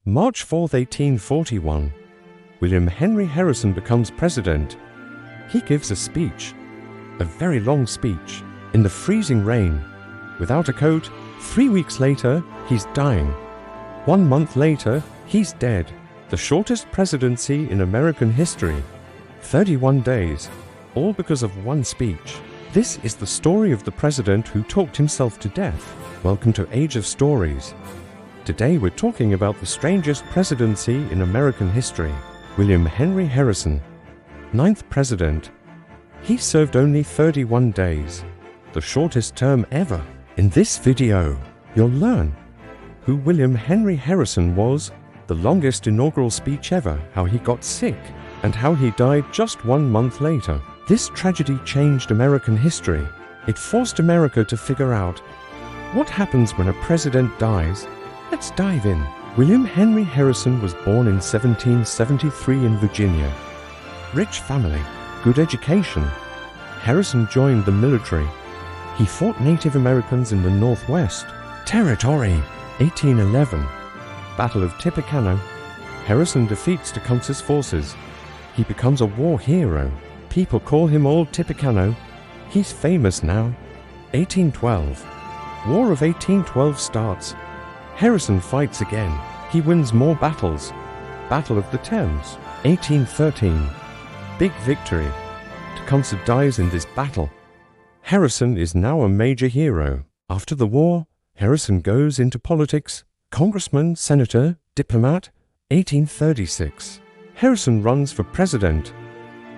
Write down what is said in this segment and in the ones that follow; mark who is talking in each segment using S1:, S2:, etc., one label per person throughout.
S1: March 4, 1841, William Henry Harrison becomes president. He gives a speech, a very long speech, in the freezing rain, without a coat. 3 weeks later, he's dying. 1 month later, he's dead. The shortest presidency in American history. 31 days, all because of one speech. This is the story of the president who talked himself to death. Welcome to Age of Stories. Today we're talking about the strangest presidency in American history. William Henry Harrison, 9th president. He served only 31 days, the shortest term ever. In this video, you'll learn who William Henry Harrison was, the longest inaugural speech ever, how he got sick, and how he died just 1 month later. This tragedy changed American history. It forced America to figure out what happens when a president dies. Let's dive in. William Henry Harrison was born in 1773 in Virginia. Rich family, good education. Harrison joined the military. He fought Native Americans in the Northwest Territory. 1811, Battle of Tippecanoe. Harrison defeats Tecumseh's forces. He becomes a war hero. People call him Old Tippecanoe. He's famous now. 1812, War of 1812 starts. Harrison fights again. He wins more battles. Battle of the Thames. 1813, big victory. Tecumseh dies in this battle. Harrison is now a major hero. After the war, Harrison goes into politics. Congressman, senator, diplomat. 1836, Harrison runs for president.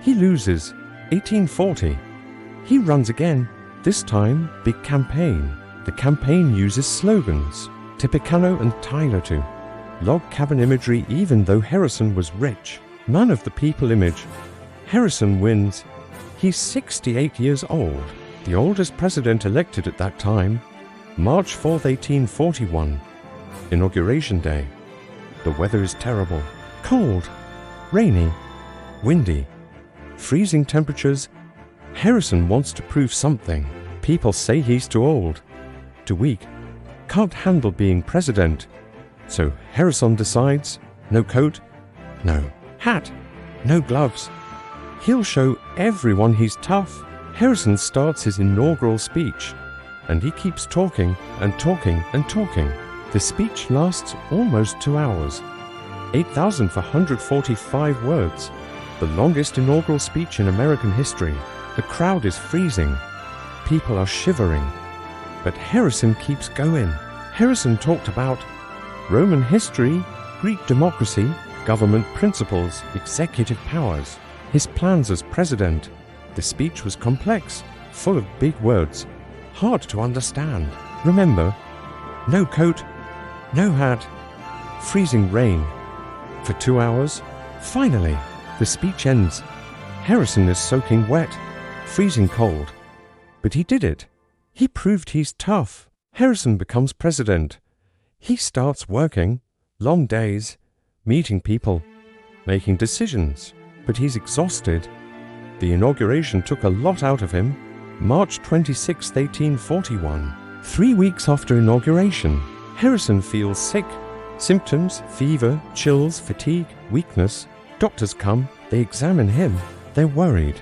S1: He loses. 1840, he runs again. This time, big campaign. The campaign uses slogans, Tippecanoe and Tyler to log cabin imagery. Even though Harrison was rich, man of the people image. Harrison wins. He's 68 years old, the oldest president elected at that time. March 4, 1841, Inauguration Day. The weather is terrible, cold, rainy, windy, freezing temperatures. Harrison wants to prove something. People say he's too old, too weak, can't handle being president. So Harrison decides, no coat, no hat, no gloves. He'll show everyone he's tough. Harrison starts his inaugural speech, and he keeps talking and talking and talking. The speech lasts almost 2 hours, 8,445 words, the longest inaugural speech in American history. The crowd is freezing. People are shivering. But Harrison keeps going. Harrison talked about Roman history, Greek democracy, government principles, executive powers, his plans as president. The speech was complex, full of big words, hard to understand. Remember, no coat, no hat, freezing rain. For 2 hours, finally, the speech ends. Harrison is soaking wet, freezing cold. But he did it. He proved he's tough. Harrison becomes president. He starts working, long days, meeting people, making decisions. But he's exhausted. The inauguration took a lot out of him. March 26, 1841. 3 weeks after inauguration, Harrison feels sick. Symptoms: fever, chills, fatigue, weakness. Doctors come, they examine him. They're worried.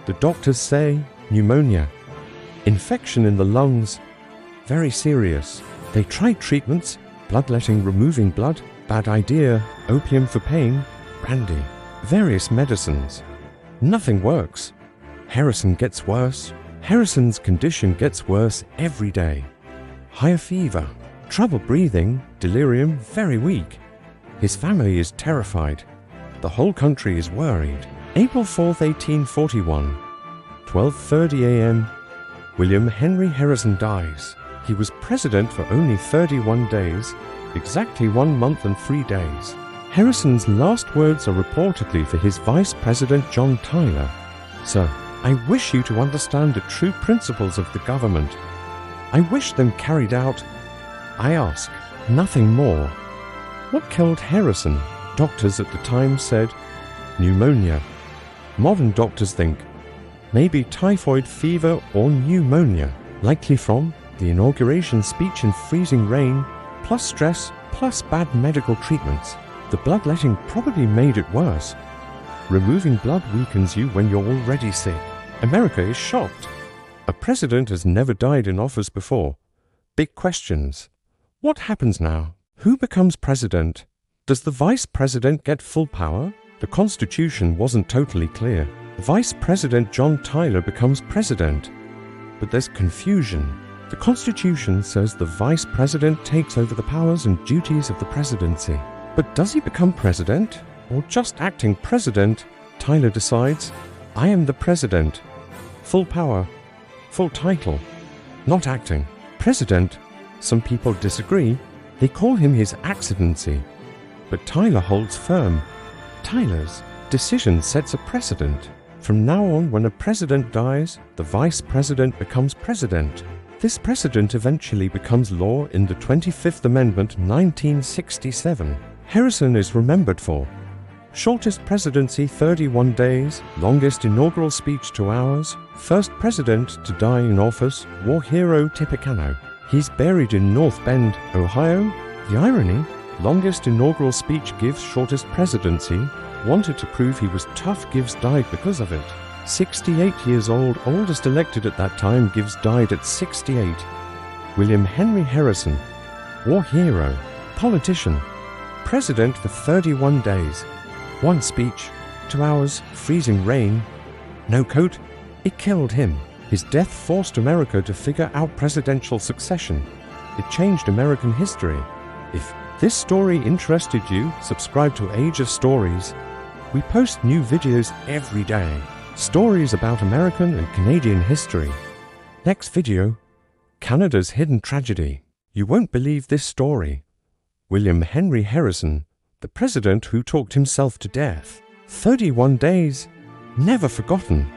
S1: The doctors say pneumonia, infection in the lungs, very serious. They tried treatments, bloodletting, removing blood, bad idea, opium for pain, brandy, various medicines. Nothing works. Harrison gets worse. Harrison's condition gets worse every day. Higher fever, trouble breathing, delirium, very weak. His family is terrified. The whole country is worried. April 4, 1841, 12:30 a.m., William Henry Harrison dies. He was president for only 31 days, exactly 1 month and 3 days. Harrison's last words are reportedly for his Vice President John Tyler. "Sir, I wish you to understand the true principles of the government. I wish them carried out. I ask nothing more." What killed Harrison? Doctors at the time said pneumonia. Modern doctors think maybe typhoid fever or pneumonia, likely from the inauguration speech in freezing rain, plus stress, plus bad medical treatments. The bloodletting probably made it worse. Removing blood weakens you when you're already sick. America is shocked. A president has never died in office before. Big questions. What happens now? Who becomes president? Does the vice president get full power? The Constitution wasn't totally clear. Vice President John Tyler becomes president. But there's confusion. The Constitution says the vice president takes over the powers and duties of the presidency. But does he become president? Or just acting president? Tyler decides, I am the president. Full power. Full title. Not acting. President. Some people disagree. They call him His Excellency. But Tyler holds firm. Tyler's decision sets a precedent. From now on, when a president dies, the vice president becomes president. This precedent eventually becomes law in the 25th Amendment, 1967. Harrison is remembered for shortest presidency 31 days, longest inaugural speech 2 hours, first president to die in office, war hero Tippecanoe. He's buried in North Bend, Ohio. The irony, longest inaugural speech gives shortest presidency, wanted to prove he was tough gives died because of it. 68 years old, oldest elected at that time, gives died at 68. William Henry Harrison, war hero, politician, president for 31 days. One speech, 2 hours, freezing rain, no coat. It killed him. His death forced America to figure out presidential succession. It changed American history. If this story interested you, subscribe to Age of Stories. We post new videos every day. Stories about American and Canadian history. Next video, Canada's hidden tragedy. You won't believe this story. William Henry Harrison, the president who talked himself to death. 31 days, never forgotten.